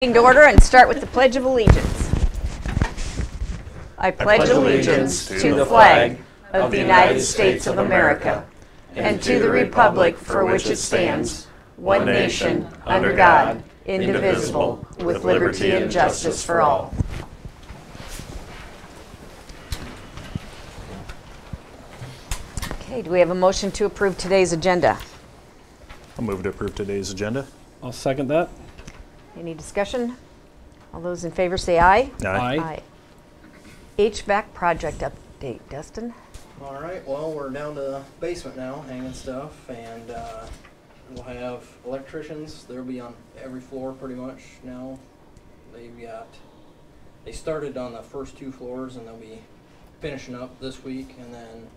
To order and start with the Pledge of Allegiance. I pledge allegiance to the flag of the United States of America and to the republic for which it stands, one nation, under God, indivisible, with liberty and justice for all. Okay, do we have a motion to approve today's agenda? I'll move to approve today's agenda. I'll second that. Any discussion? All those in favor say aye. Aye. HVAC project update, Dustin. All right, well, we're down to the basement now, hanging stuff, and we'll have electricians. They'll be on every floor pretty much now. They started on the first 2 floors, and they'll be finishing up this week, and then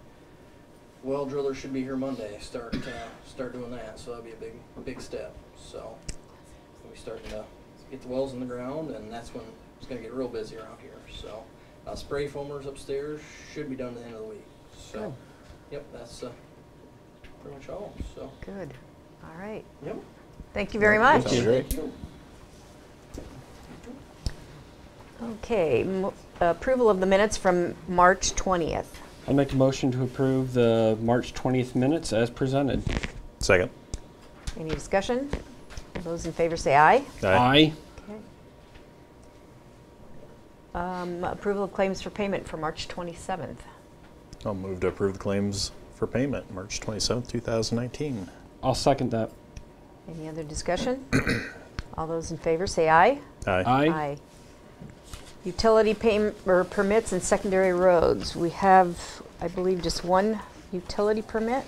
well drillers should be here Monday. Start doing that, so that'll be a big step. So we'll be starting to get the wells in the ground, and that's when it's going to get real busy around here. So spray foamers upstairs should be done at the end of the week. So, good. Yep, that's pretty much all. So Good. All right. Yep. Thank you very much. Sounds great. Okay, approval of the minutes from March 20th. I'll make a motion to approve the March 20th minutes as presented. Second. Any discussion? All those in favor say aye. Aye. Okay. Approval of claims for payment for March 27th. I'll move to approve the claims for payment, March 27th, 2019. I'll second that. Any other discussion? All those in favor say aye. Aye. Aye. Utility payment or permits and secondary roads. We have, I believe, just one utility permit.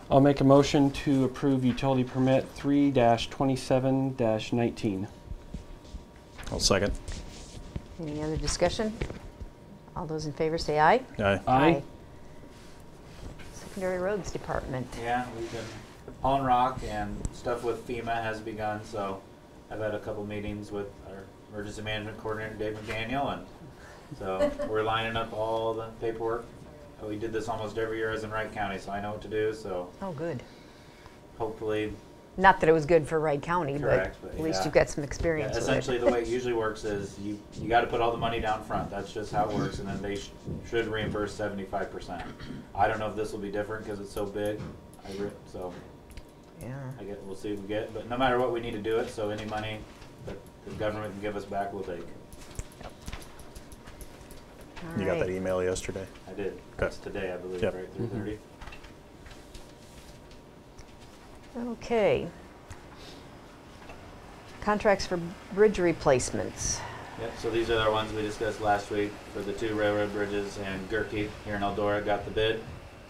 I'll make a motion to approve utility permit 3-27-19. I'll second. Any other discussion? All those in favor say aye. Aye. Aye. Secondary Roads Department. Yeah, we've been hauling rock, and stuff with FEMA has begun, so I've had a couple meetings with our emergency management coordinator, Dave McDaniel, and so we're lining up all the paperwork. We did this almost every year as in Wright County, so I know what to do, so Oh, good. hopefully. Not that it was good for Wright County, Correct, but but at least yeah. you've got some experience with Essentially, it. the way it usually works is you got to put all the money down front. That's just how it works, and then they should reimburse 75%. I don't know if this will be different because it's so big. So Yeah. we'll see what we get, but no matter what, we need to do it. So any money that the government can give us back, we'll take. All You got right. that email yesterday? I did. Okay. That's today, I believe, Yep. right? 3:30. Okay. Contracts for bridge replacements. Yep. So these are the ones we discussed last week for the 2 railroad bridges, and Gerke here in Eldora got the bid.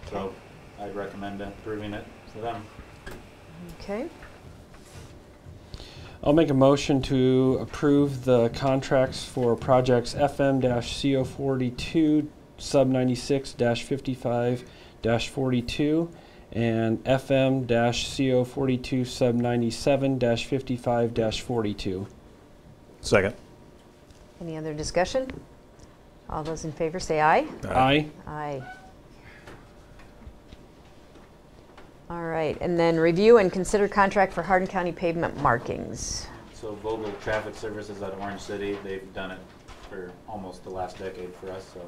So I'd recommend approving it for them. Okay. I'll make a motion to approve the contracts for projects FM-CO42 sub-96-55-42 and FM-CO42 sub-97-55-42. Second. Any other discussion? All those in favor say aye. Aye. Aye. All right, and then review and consider contract for Hardin County pavement markings. So Vogel Traffic Services out of Orange City, they've done it for almost the last decade for us. So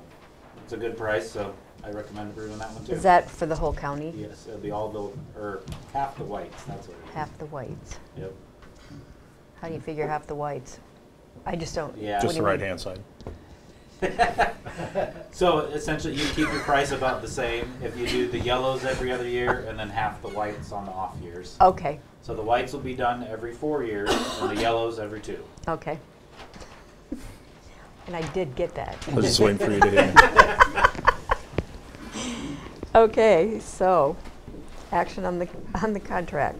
it's a good price. So I recommend approving that one too. Is that for the whole county? Yes, it'll be all the or half the whites. That's what it is. Half the whites. Yep. How do you figure half the whites? I just don't. Yeah. what Just do the you mean? right-hand side. So essentially, you keep your price about the same if you do the yellows every other year and then half the whites on the off years. Okay, So the whites will be done every 4 years and the yellows every 2. okay. And I did get that. I was just waiting for you to hit me. Okay, so action on the contract.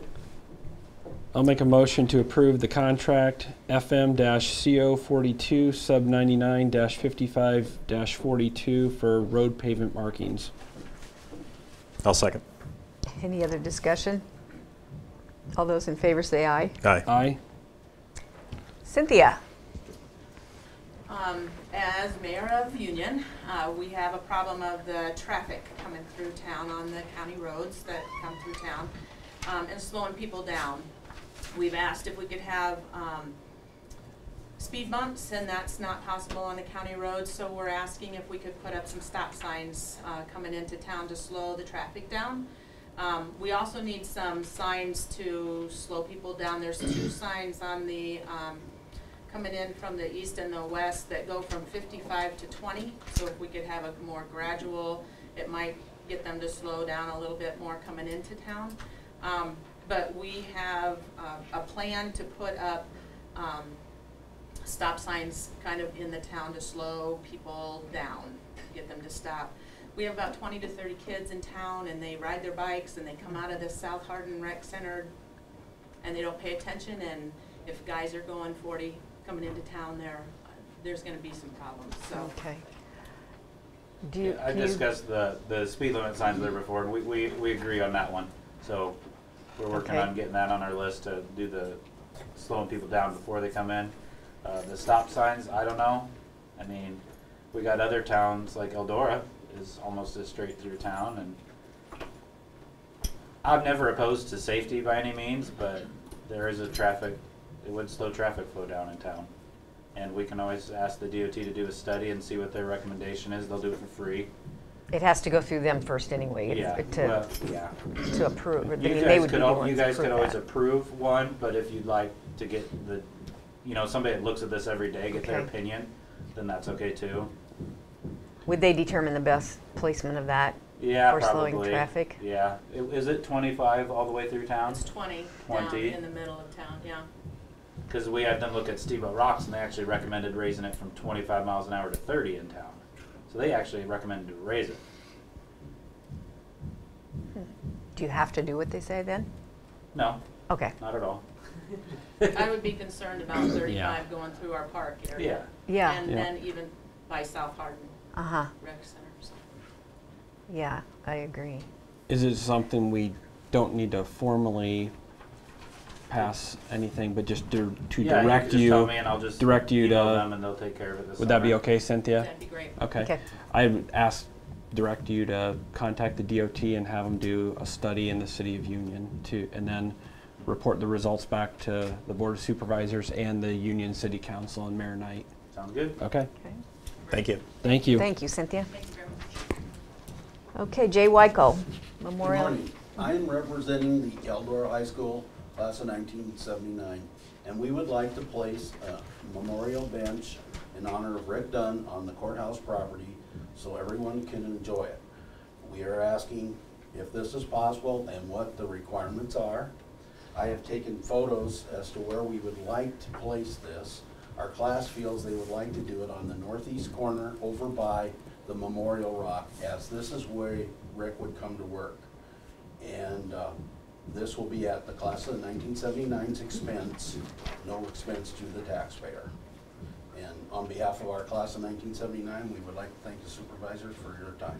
I'll make a motion to approve the contract FM-CO42 sub-99-55-42 for road pavement markings. I'll second. Any other discussion? All those in favor say aye. Aye. Aye. Cynthia. As mayor of Union, we have a problem of the traffic coming through town on the county roads that come through town. And slowing people down. We've asked if we could have speed bumps, and that's not possible on the county roads, so we're asking if we could put up some stop signs coming into town to slow the traffic down. We also need some signs to slow people down. There's 2 signs on the coming in from the east and the west that go from 55 to 20. So if we could have a more gradual, it might get them to slow down a little bit more coming into town. But we have a plan to put up stop signs kind of in the town to slow people down, get them to stop. We have about 20 to 30 kids in town, and they ride their bikes, and they come out of the South Hardin Rec Center, and they don't pay attention, and if guys are going 40 coming into town, there's going to be some problems. So. Okay. I discussed the speed limit signs there before, and we agree on that one. So we're working on getting that on our list to do the slowing people down before they come in. The stop signs, I don't know. I mean, we got other towns like Eldora is almost a straight through town, and I'm never opposed to safety by any means, but there is it would slow traffic flow down in town. And we can always ask the DOT to do a study and see what their recommendation is. They'll do it for free. It has to go through them first anyway. Yeah, to approve. I mean, You they would be the guys, ones you to guys approve could always that. approve one, but if you'd like to get somebody that looks at this every day, get their Okay. opinion, then that's okay too. Would they determine the best placement of that Yeah, for probably. slowing traffic? Yeah. Is it 25 all the way through town? It's 20 20. down in the middle of town, yeah. Because we had them look at Steamboat Rocks, and they actually recommended raising it from 25 miles an hour to 30 in town. So they actually recommended to raise it. Do you have to do what they say then? No, Okay. not at all. I would be concerned about 35 going through our park area. Yeah. Yeah. And then even by South Hardin Uh-huh. Rec Center. So. Yeah, I agree. Is it something we don't need to formally pass anything, but just to Yeah, direct you can just tell me and I'll just direct you email to- them and they'll take care of it this Would that be summer. okay, Cynthia? That'd be great. Okay. Okay. I would direct you to contact the DOT and have them do a study in the city of Union and then report the results back to the Board of Supervisors and the Union City Council and Mayor Knight. Sounds good. Okay. Okay. Thank you. Thank you. Thank you, Cynthia. Thank you very much. Okay, Jay Wyko, Good Memorial. morning. I am representing the Eldora High School class of 1979, and we would like to place a memorial bench in honor of Rick Dunn on the courthouse property so everyone can enjoy it. We are asking if this is possible and what the requirements are. I have taken photos as to where we would like to place this. Our class feels they would like to do it on the northeast corner over by the Memorial Rock, as this is where Rick would come to work. And this will be at the class of 1979's expense, no expense to the taxpayer. And on behalf of our class of 1979, we would like to thank the supervisors for your time.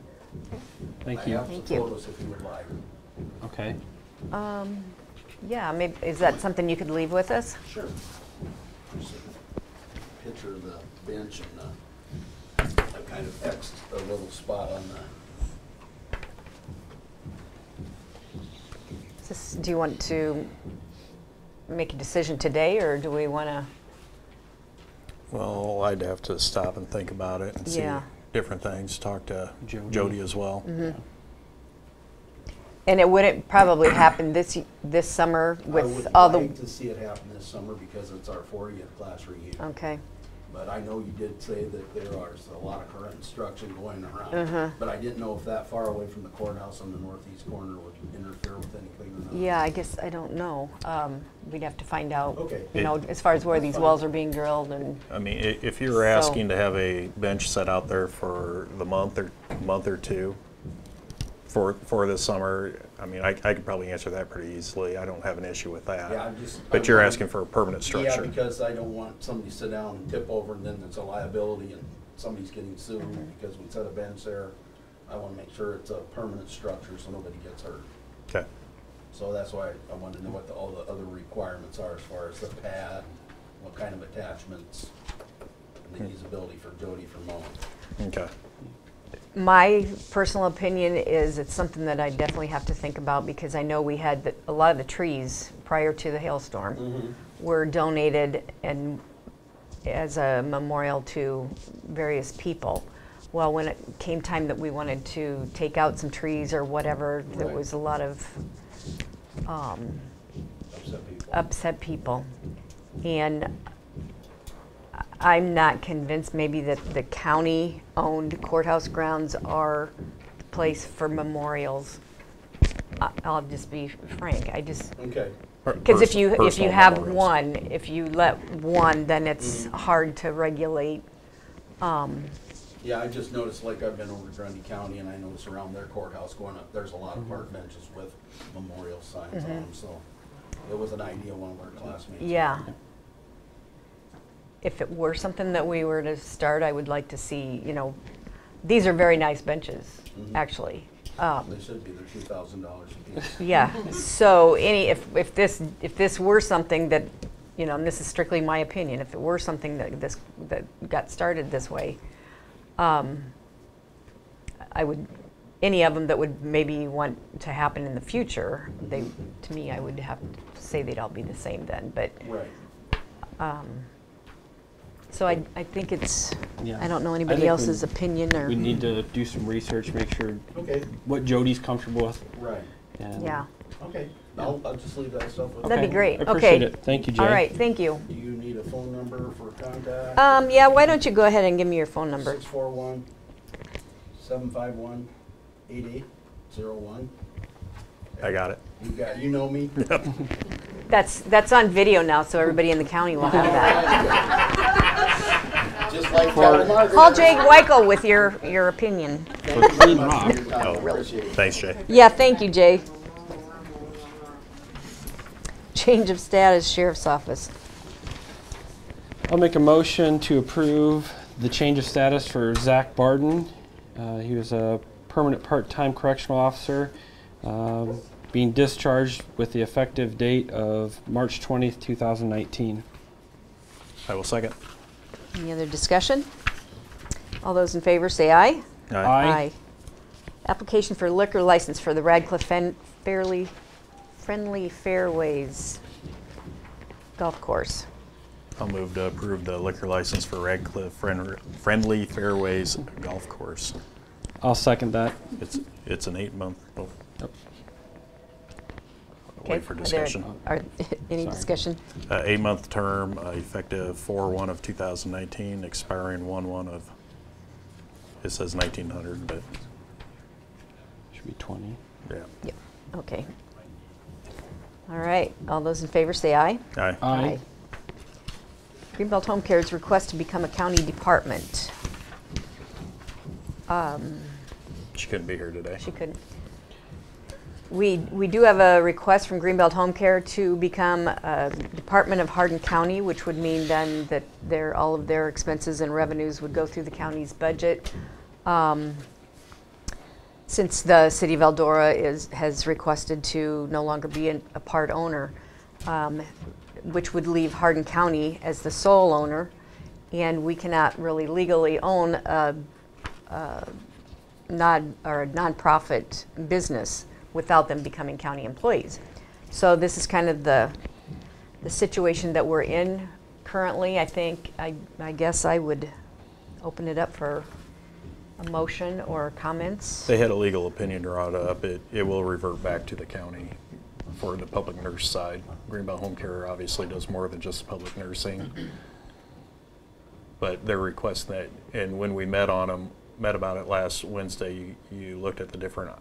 Thank I you. have some Thank you. photos if you would like. Okay. Yeah, maybe, is that something you could leave with us? Sure. There's a picture of the bench and I kind of X'd a little spot on the. Do you want to make a decision today, or do we want to? Well, I'd have to stop and think about it and see Yeah. different things, talk to Jody. Jody as well. And it wouldn't probably happen this summer with all I would the. like to see it happen this summer because it's our 40th class reunion. Okay. But I know you did say that there is a lot of current construction going around. But I didn't know if that far away from the courthouse on the northeast corner would interfere with anything or not. Yeah, I guess I don't know. We'd have to find out. Okay. You know, as far as where That's these fine. wells are being drilled and. I mean, if you were asking to have a bench set out there for the month or two for this summer, I mean, I could probably answer that pretty easily. I don't have an issue with that. Yeah, I'm just. But you're asking for a permanent Yeah, structure. because I don't want somebody to sit down and tip over and then it's a liability and somebody's getting sued because we set a bench there. I want to make sure it's a permanent structure so nobody gets hurt. Okay. So that's why I wanted to know what all the other requirements are as far as the pad, what kind of attachments, and the usability for Jody for mowing. Okay. My personal opinion is it's something that I definitely have to think about, because I know we had a lot of the trees prior to the hailstorm were donated and as a memorial to various people. Well, when it came time that we wanted to take out some trees or whatever, there was a lot of upset people. And I'm not convinced maybe that the county-owned courthouse grounds are the place for memorials. I'll just be frank. I just, Okay. because if you have memorials. one, if you let one, then it's hard to regulate. Yeah, I just noticed, like, I've been over to Grundy County, and I noticed around their courthouse going up, there's a lot of park benches with memorial signs on them, so it was an idea one of our classmates. Yeah. If it were something that we were to start, I would like to see, you know, these are very nice benches, actually. They should be, they're $2,000 a piece. Yeah, so if this were something that, you know, and this is strictly my opinion, if it were something that got started this way, I would, any of them that would maybe want to happen in the future, to me, I would have to say they'd all be the same then, but. Right. So I think it's, Yeah. I don't know I anybody think else's opinion or. We need to do some research, make sure Okay, what Jody's comfortable with. right. And Yeah, Okay, I'll just leave that stuff with you. that'd be great. I appreciate Okay. it. Thank you, Jay. All right, thank you. Do you need a phone number for contact? Yeah, why don't you go ahead and give me your phone number? 641-751-8801. I got it. You know me? That's on video now, so everybody in the county will have that. Just like Kelly Margaret. Call Jake Weichel with your opinion. Thank you very much Rock. for your time. Oh, Appreciate it. Thanks, Jay. Yeah, thank you, Jay. Change of status, Sheriff's Office. I'll make a motion to approve the change of status for Zach Barden. He was a permanent part-time correctional officer, being discharged with the effective date of March 20th, 2019. I will second. Any other discussion? All those in favor say aye. Aye. Application for liquor license for the Radcliffe Friendly Fairways Golf Course. I'll move to approve the liquor license for Radcliffe Friendly Fairways Golf Course. I'll second that. It's an 8-month. Oh, Yep. Okay, wait for are there- discussion. Any Sorry. discussion? 8-month term, effective 4/1 of 2019, expiring 1/1 of, it says 1900, but Should be 20. yeah. Yep, okay. All right, all those in favor say aye. Aye. Aye. Greenbelt Home Care's request to become a county department. She couldn't be here today. She couldn't. We do have a request from Greenbelt Home Care to become a department of Hardin County, which would mean then that all of their expenses and revenues would go through the county's budget. Since the city of Eldora has requested to no longer be a part owner, which would leave Hardin County as the sole owner, and we cannot really legally own a nonprofit business without them becoming county employees. So this is kind of the situation that we're in currently. I think, I guess I would open it up for a motion or comments. They had a legal opinion drawn up. It will revert back to the county for the public nurse side. Greenbelt Home Care obviously does more than just public nursing. But their request that, and when we met about it last Wednesday, you looked at the different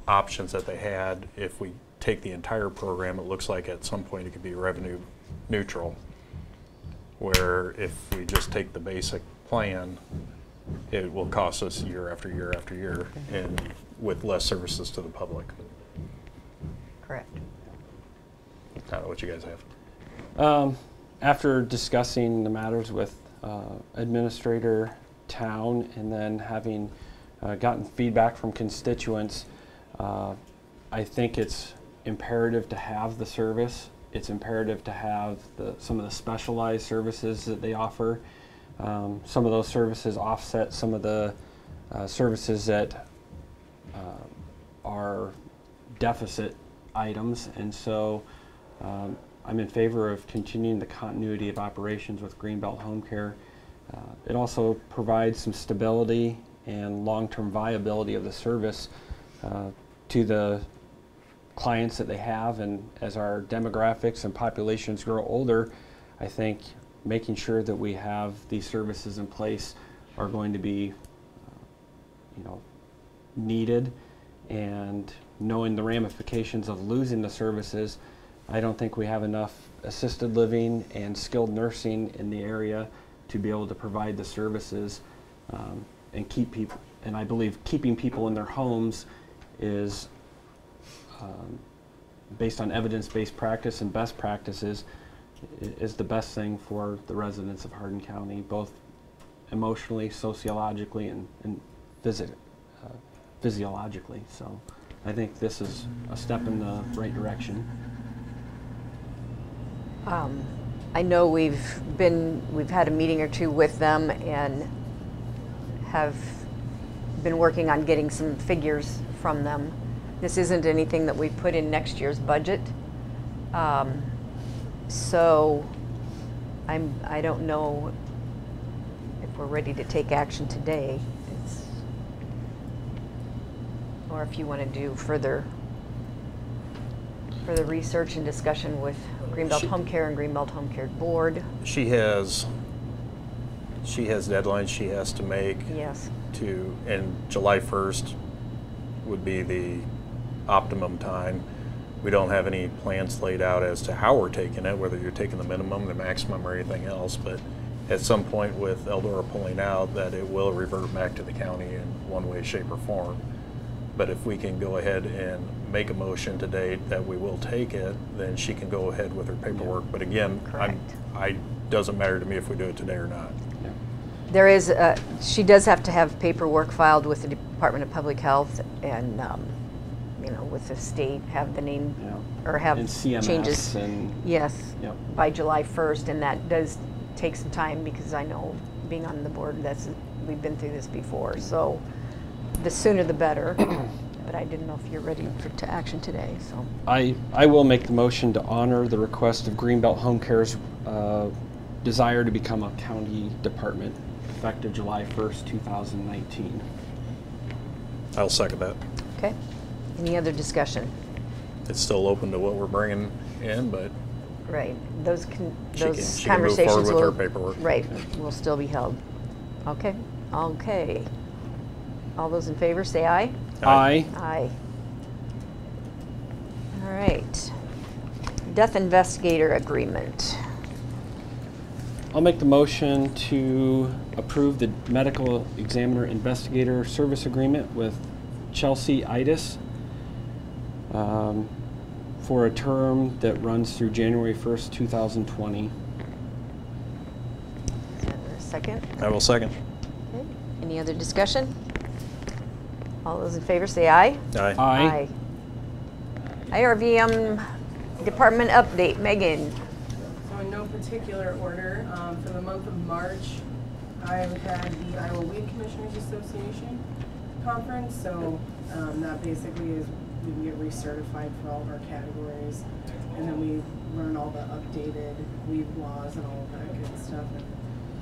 options that they had. If we take the entire program, it looks like at some point it could be revenue neutral, where if we just take the basic plan, it will cost us year after year after year, and with less services to the public. Correct. I don't know what you guys have. After discussing the matters with Administrator Town and then having gotten feedback from constituents, I think it's imperative to have the service. It's imperative to have some of the specialized services that they offer. Some of those services offset some of the services that are deficit items, and so I'm in favor of continuing the continuity of operations with Greenbelt Home Care. It also provides some stability and long-term viability of the service to the clients that they have, and as our demographics and populations grow older, I think making sure that we have these services in place are going to be needed, and knowing the ramifications of losing the services, I don't think we have enough assisted living and skilled nursing in the area to be able to provide the services and keep people. And I believe keeping people in their homes is based on evidence-based practice and best practices is the best thing for the residents of Hardin County, both emotionally, sociologically, and physiologically. So I think this is a step in the right direction. I know we've had a meeting or two with them and have been working on getting some figures from them. This isn't anything that we put in next year's budget. So I don't know if we're ready to take action today. Or if you want to do further research and discussion with Greenbelt Home Care and Greenbelt Home Care Board. She has deadlines she has to make. Yes. And July 1st would be the optimum time. We don't have any plans laid out as to how we're taking it, whether you're taking the minimum, the maximum, or anything else, but at some point with Eldora pulling out, that it will revert back to the county in one way, shape, or form. But if we can go ahead and make a motion today that we will take it, then she can go ahead with her paperwork. But again, doesn't matter to me if we do it today or not. Yeah. There is, she does have to have paperwork filed with the Department of Public Health and, with the state, have the name, or have and CMS changes. And yes, yep. by July 1st, and that does take some time because I know, being on the board, we've been through this before. So the sooner the better. But I didn't know if you're ready to action today. So I will make the motion to honor the request of Greenbelt Home Care's desire to become a county department effective July 1st, 2019. I'll second that. okay. Any other discussion? It's still open to what we're bringing in, but Right. Those she can move conversations forward with will, her paperwork. right, will still be held. Okay. Okay. All those in favor say aye. Aye. Aye. All right. Death investigator agreement. I'll make the motion to approve the medical examiner investigator service agreement with Chelsea Itis for a term that runs through January 1st, 2020. Is there a second? I will second. Okay. Any other discussion? All those in favor say aye. Aye. Aye. IRVM department update. Megan. So in no particular order, for the month of March, I've had the Iowa Weed Commissioners Association conference. So that basically is we can get recertified for all of our categories, and then we learn all the updated weed laws and all of that good stuff. And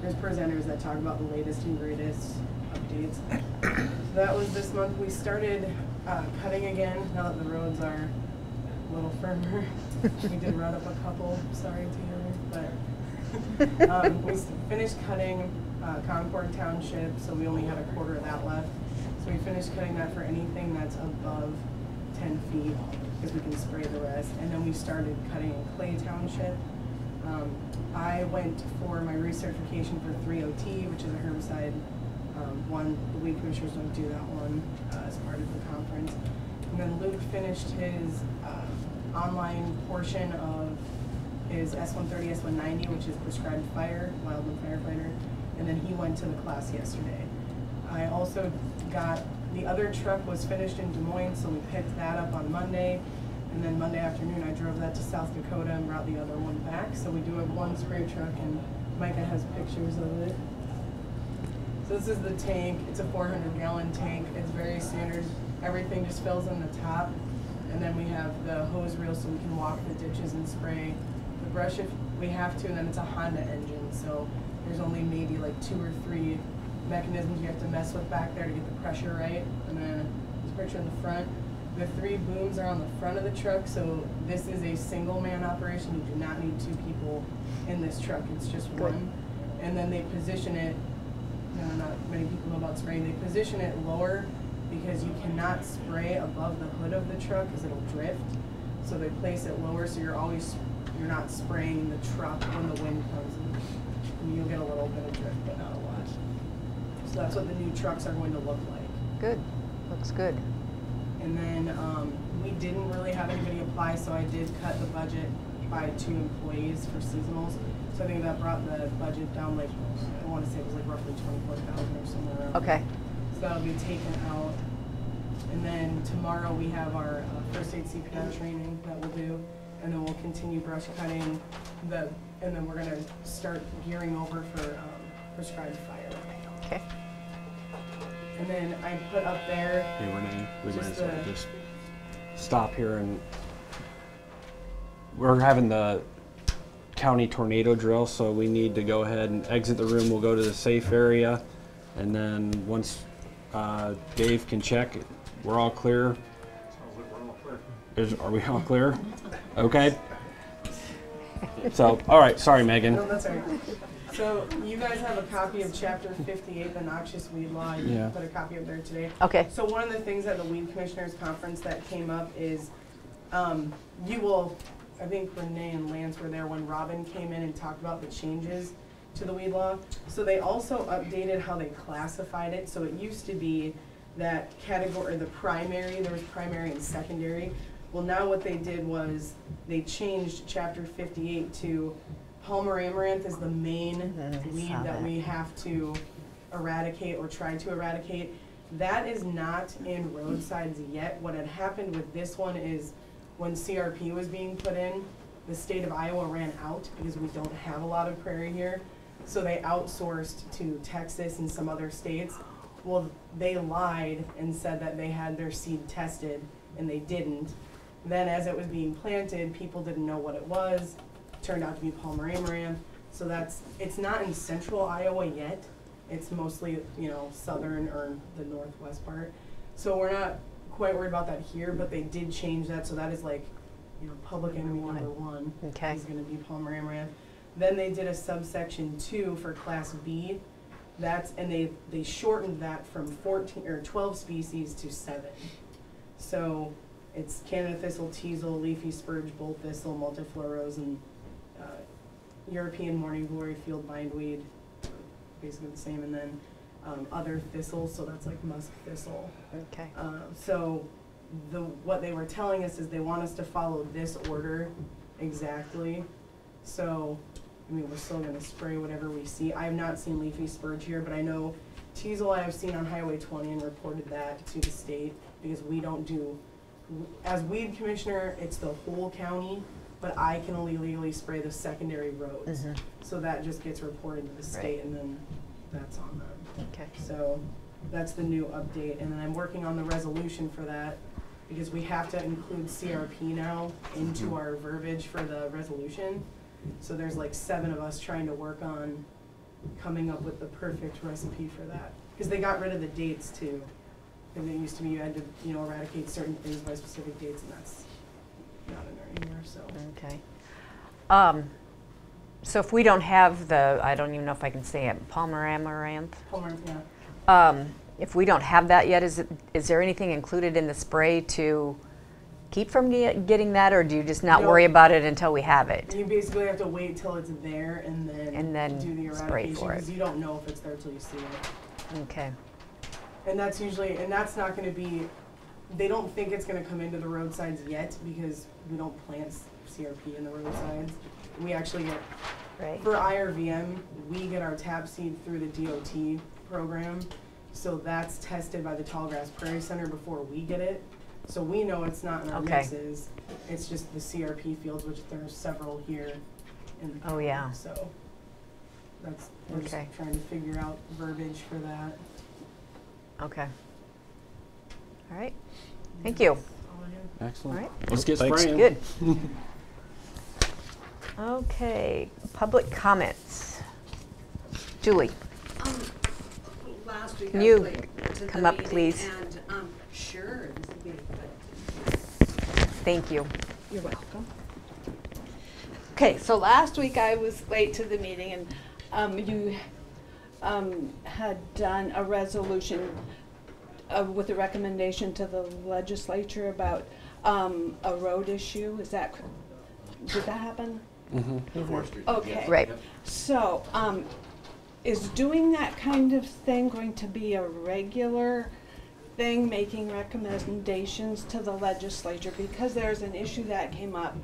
there's presenters that talk about the latest and greatest updates. So that was this month. We started cutting again now that the roads are a little firmer. We did run up a couple, sorry Taylor, but we finished cutting Concord Township, so we only had a quarter of that left. So we finished cutting that for anything that's above 10 feet, because we can spray the rest. And then we started cutting in Clay Township. I went for my recertification for 3OT, which is a herbicide one. The weed commissioners don't do that one as part of the conference. And then Luke finished his online portion of his S130, S190, which is prescribed fire, wildland firefighter. And then he went to the class yesterday. I also got, the other truck was finished in Des Moines, so we picked that up on Monday. And then Monday afternoon, I drove that to South Dakota and brought the other one back. So we do have one spray truck, and Micah has pictures of it. So this is the tank. It's a 400-gallon tank. It's very standard. Everything just fills in the top. And then we have the hose reel so we can walk the ditches and spray the brush if we have to. And then it's a Honda engine. So there's only maybe like 2 or 3 mechanisms you have to mess with back there to get the pressure right. And then this picture in the front. The 3 booms are on the front of the truck. So this is a single man operation. You do not need 2 people in this truck. It's just one. And then they position it. Not many people know about spraying. They position it lower because you cannot spray above the hood of the truck because it'll drift. So they place it lower so you're not spraying the truck when the wind comes in. And you'll get a little bit of drift, but not a lot. So that's what the new trucks are going to look like. Good. Looks good. And then we didn't really have anybody apply, so I did cut the budget by 2 employees for seasonals. So I think that brought the budget down, like, I want to say it was like roughly 24,000 or somewhere around Okay. there. So that'll be taken out. And then tomorrow we have our first aid CPR training that we'll do. And then we'll continue brush cutting, and then we're going to start gearing over for prescribed fire. Okay. And then I put up there. Hey Renee, we might Just as well the- just stop here, and we're having the county tornado drill, so we need to go ahead and exit the room. We'll go to the safe area, and then once Dave can check, we're all clear. Are we all clear? Okay. So, all right, sorry Megan. No, that's all right. So you guys have a copy of Chapter 58, the noxious weed law. You Yeah. put a copy up there today. Okay. So one of the things at the Weed Commissioners Conference that came up is I think Renee and Lance were there when Robin came in and talked about the changes to the weed law. So they also updated how they classified it. So it used to be that category, the primary, there was primary and secondary. Well, now what they did was they changed Chapter 58 to Palmer amaranth is the main weed that we have to eradicate or try to eradicate. That is not in roadsides yet. What had happened with this one is when CRP was being put in, the state of Iowa ran out because we don't have a lot of prairie here. So they outsourced to Texas and some other states. Well, they lied and said that they had their seed tested and they didn't. Then as it was being planted, people didn't know what it was. Turned out to be Palmer amaranth. So it's not in central Iowa yet. It's mostly, southern or the northwest part. So we're not quite worried about that here, but they did change that. So that is like, public enemy number 1 Okay. is going to be Palmer amaranth. Then they did a subsection 2 for Class B. And they shortened that from 14 or 12 species to 7. So it's Canada thistle, teasel, leafy spurge, bull thistle, multiflora rose, and European morning glory, field bindweed, basically the same, and then other thistles, so that's like musk thistle. Okay. So what they were telling us is they want us to follow this order exactly. So, we're still going to spray whatever we see. I have not seen leafy spurge here, but I know teasel I have seen on Highway 20 and reported that to the state because we don't do, as weed commissioner, it's the whole county, but I can only legally spray the secondary roads. So that just gets reported to the state and then that's on them. Okay. So that's the new update. And then I'm working on the resolution for that because we have to include CRP now into our verbiage for the resolution. So there's like 7 of us trying to work on coming up with the perfect recipe for that. Because they got rid of the dates too. And it used to be you had to, eradicate certain things by specific dates, and that's not in there anymore, so. Okay. So if we don't have I don't even know if I can say it, Palmer amaranth. Palmer, yeah. If we don't have that yet, is there anything included in the spray to keep from getting that, or do you just not worry about it until we have it? You basically have to wait till it's there and then do the spray eradication for it. because you don't know if it's there till you see it. Okay. And that's not going to be, they don't think it's going to come into the roadsides yet because we don't plant CRP in the roadsides. We actually get, for IRVM, we get our tap seed through the DOT program. So that's tested by the Tallgrass Prairie Center before we get it. So we know it's not in our mixes. It's just the CRP fields, which there are several here in the county. Oh, yeah. So we're just Okay. trying to figure out verbiage for that. Okay. All right. Thank you. Excellent. All right. Let's get Thanks. spraying. Good. Okay, public comments. Julie, Last week Can I you played to the come up, meeting please? And, sure, this would be good. thank you. You're welcome. Okay, so last week I was late to the meeting and you had done a resolution with a recommendation to the legislature about a road issue. Is that, did that happen? Okay. Right. So, is doing that kind of thing going to be a regular thing, making recommendations to the legislature? Because there's an issue that came up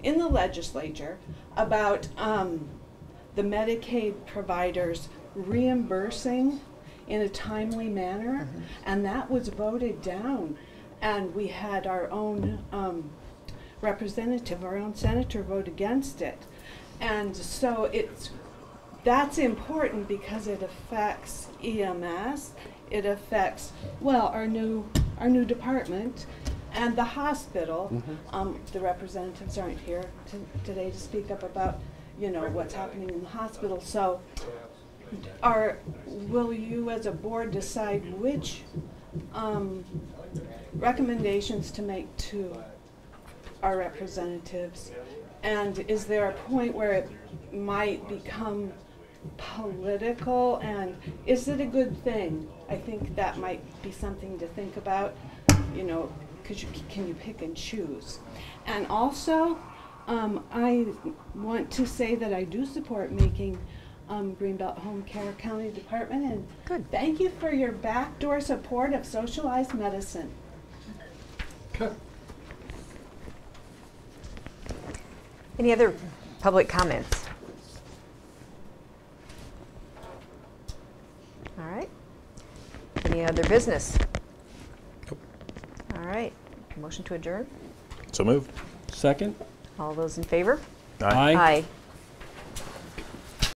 in the legislature about the Medicaid providers reimbursing in a timely manner, and that was voted down. And we had our own representative, our own senator, vote against it. And so that's important because it affects EMS, it affects, well, our new department and the hospital. The representatives aren't here today to speak up about, you know, what's happening in the hospital. So will you as a board decide which recommendations to make to our representatives? And is there a point where it might become political, and is it a good thing? I think that might be something to think about, you know, because can you pick and choose? And also, I want to say that I do support making Greenbelt Home Care County Department, and Good. thank you for your backdoor support of socialized medicine. Any other public comments? All right. Any other business? All right. Motion to adjourn? So moved. Second? All those in favor? Aye. Aye.